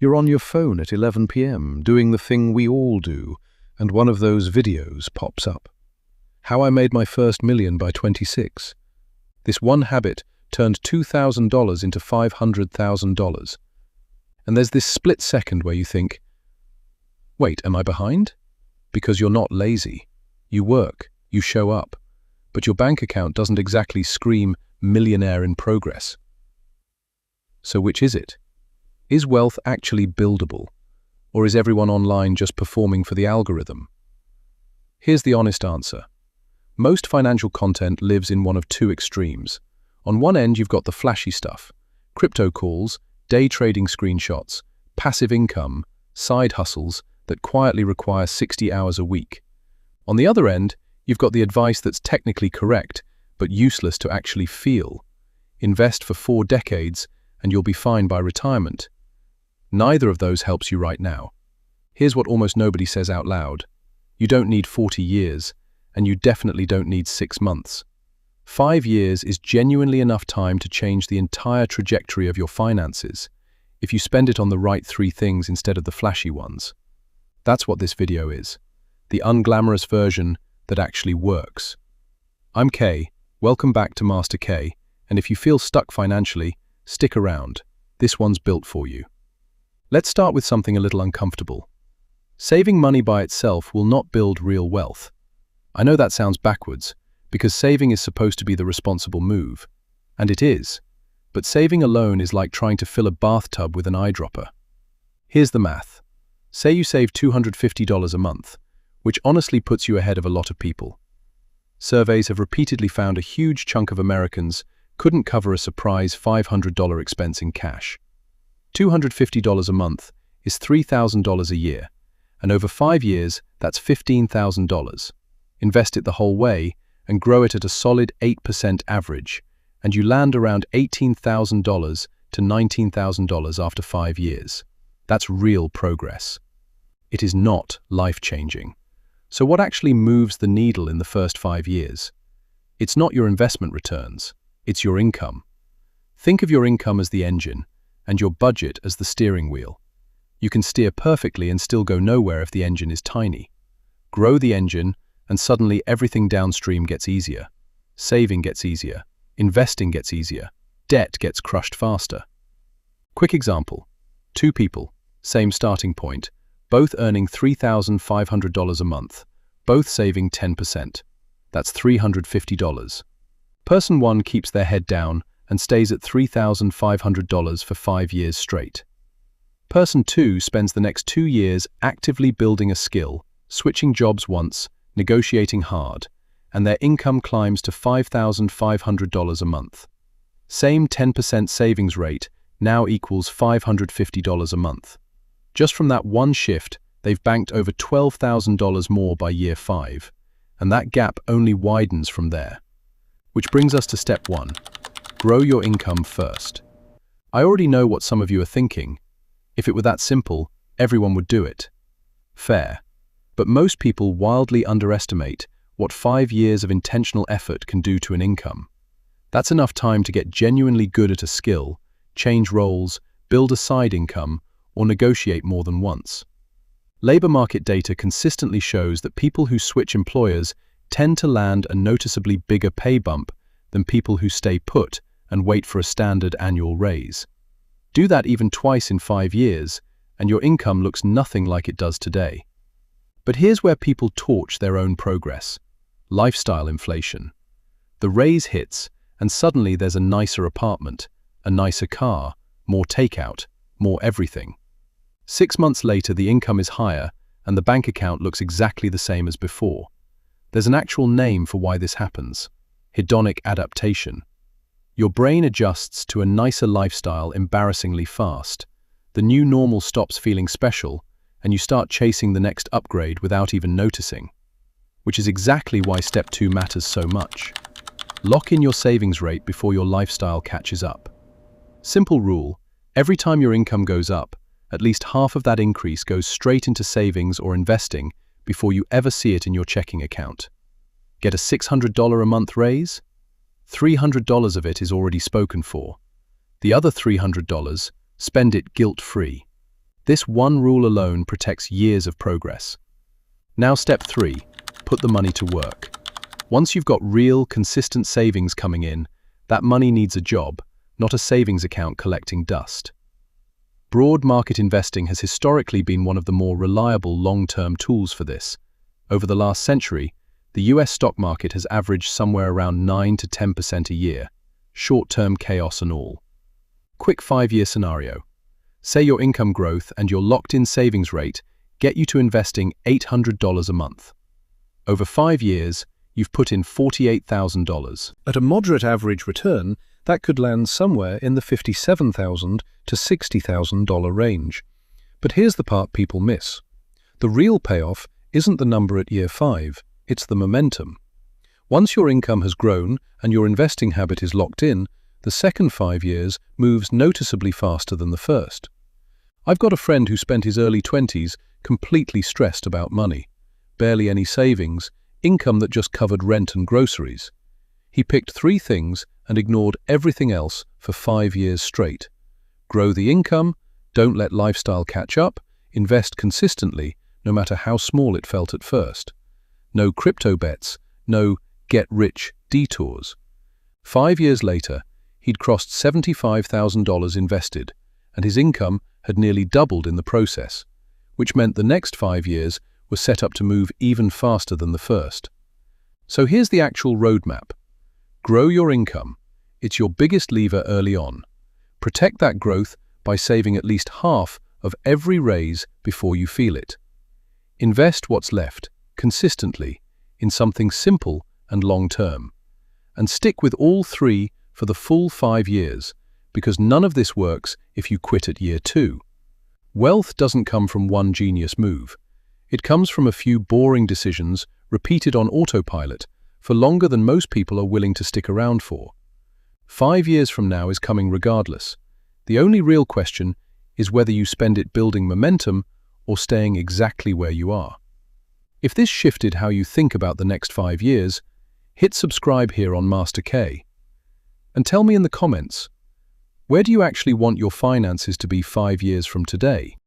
You're on your phone at 11 p.m. doing the thing we all do, and one of those videos pops up. How I made my first million by 26. This one habit turned $2,000 into $500,000. And there's this split second where you think, wait, am I behind? Because you're not lazy. You work, you show up, but your bank account doesn't exactly scream millionaire in progress. So which is it? Is wealth actually buildable, or is everyone online just performing for the algorithm? Here's the honest answer. Most financial content lives in one of two extremes. On one end, you've got the flashy stuff, crypto calls, day trading screenshots, passive income, side hustles that quietly require 60 hours a week. On the other end, you've got the advice that's technically correct, but useless to actually feel. Invest for 4 decades, and you'll be fine by retirement. Neither of those helps you right now. Here's what almost nobody says out loud. You don't need 40 years, and you definitely don't need 6 months. 5 years is genuinely enough time to change the entire trajectory of your finances, if you spend it on the right 3 things instead of the flashy ones. That's what this video is. The unglamorous version that actually works. I'm Kay, welcome back to Master K, and if you feel stuck financially, stick around. This one's built for you. Let's start with something a little uncomfortable. Saving money by itself will not build real wealth. I know that sounds backwards, because saving is supposed to be the responsible move. And it is. But saving alone is like trying to fill a bathtub with an eyedropper. Here's the math. Say you save $250 a month, which honestly puts you ahead of a lot of people. Surveys have repeatedly found a huge chunk of Americans couldn't cover a surprise $500 expense in cash. $250 a month is $3,000 a year, and over 5 years, that's $15,000. Invest it the whole way and grow it at a solid 8% average, and you land around $18,000 to $19,000 after 5 years. That's real progress. It is not life-changing. So what actually moves the needle in the first 5 years? It's not your investment returns, it's your income. Think of your income as the engine, and your budget as the steering wheel. You can steer perfectly and still go nowhere if the engine is tiny. Grow the engine, and suddenly everything downstream gets easier. Saving gets easier. Investing gets easier. Debt gets crushed faster. Quick example. 2 people, same starting point, both earning $3,500 a month, both saving 10%. That's $350. Person 1 keeps their head down and stays at $3,500 for 5 years straight. Person 2 spends the next 2 years actively building a skill, switching jobs once, negotiating hard, and their income climbs to $5,500 a month. Same 10% savings rate now equals $550 a month. Just from that one shift, they've banked over $12,000 more by year 5, and that gap only widens from there. Which brings us to step 1. Grow your income first. I already know what some of you are thinking. If it were that simple, everyone would do it. Fair. But most people wildly underestimate what 5 years of intentional effort can do to an income. That's enough time to get genuinely good at a skill, change roles, build a side income, or negotiate more than once. Labor market data consistently shows that people who switch employers tend to land a noticeably bigger pay bump than people who stay put and wait for a standard annual raise. Do that even twice in 5 years, and your income looks nothing like it does today. But here's where people torch their own progress. Lifestyle inflation. The raise hits, and suddenly there's a nicer apartment, a nicer car, more takeout, more everything. 6 months later, the income is higher, and the bank account looks exactly the same as before. There's an actual name for why this happens: hedonic adaptation. Your brain adjusts to a nicer lifestyle embarrassingly fast. The new normal stops feeling special, and you start chasing the next upgrade without even noticing. Which is exactly why step 2 matters so much. Lock in your savings rate before your lifestyle catches up. Simple rule: every time your income goes up, at least half of that increase goes straight into savings or investing before you ever see it in your checking account. Get a $600 a month raise? $300 of it is already spoken for. The other $300, spend it guilt-free. This one rule alone protects years of progress. Now step 3, put the money to work. Once you've got real, consistent savings coming in, that money needs a job, not a savings account collecting dust. Broad market investing has historically been one of the more reliable long-term tools for this. Over the last century, the US stock market has averaged somewhere around 9 to 10% a year, short-term chaos and all. Quick 5-year scenario. Say your income growth and your locked-in savings rate get you to investing $800 a month. Over 5 years, you've put in $48,000. At a moderate average return, that could land somewhere in the $57,000 to $60,000 range. But here's the part people miss. The real payoff isn't the number at year 5, it's the momentum. Once your income has grown and your investing habit is locked in, the second 5 years moves noticeably faster than the first. I've got a friend who spent his early 20s completely stressed about money. Barely any savings, income that just covered rent and groceries. He picked 3 things and ignored everything else for 5 years straight. Grow the income, don't let lifestyle catch up, invest consistently, no matter how small it felt at first. No crypto bets, no get-rich detours. 5 years later, he'd crossed $75,000 invested, and his income had nearly doubled in the process, which meant the next 5 years were set up to move even faster than the first. So here's the actual roadmap. Grow your income. It's your biggest lever early on. Protect that growth by saving at least half of every raise before you feel it. Invest what's left, consistently, in something simple and long-term. And stick with all 3 for the full 5 years, because none of this works if you quit at year 2. Wealth doesn't come from one genius move. It comes from a few boring decisions repeated on autopilot for longer than most people are willing to stick around for. 5 years from now is coming regardless. The only real question is whether you spend it building momentum or staying exactly where you are. If this shifted how you think about the next 5 years, hit subscribe here on Master K. And tell me in the comments, where do you actually want your finances to be 5 years from today?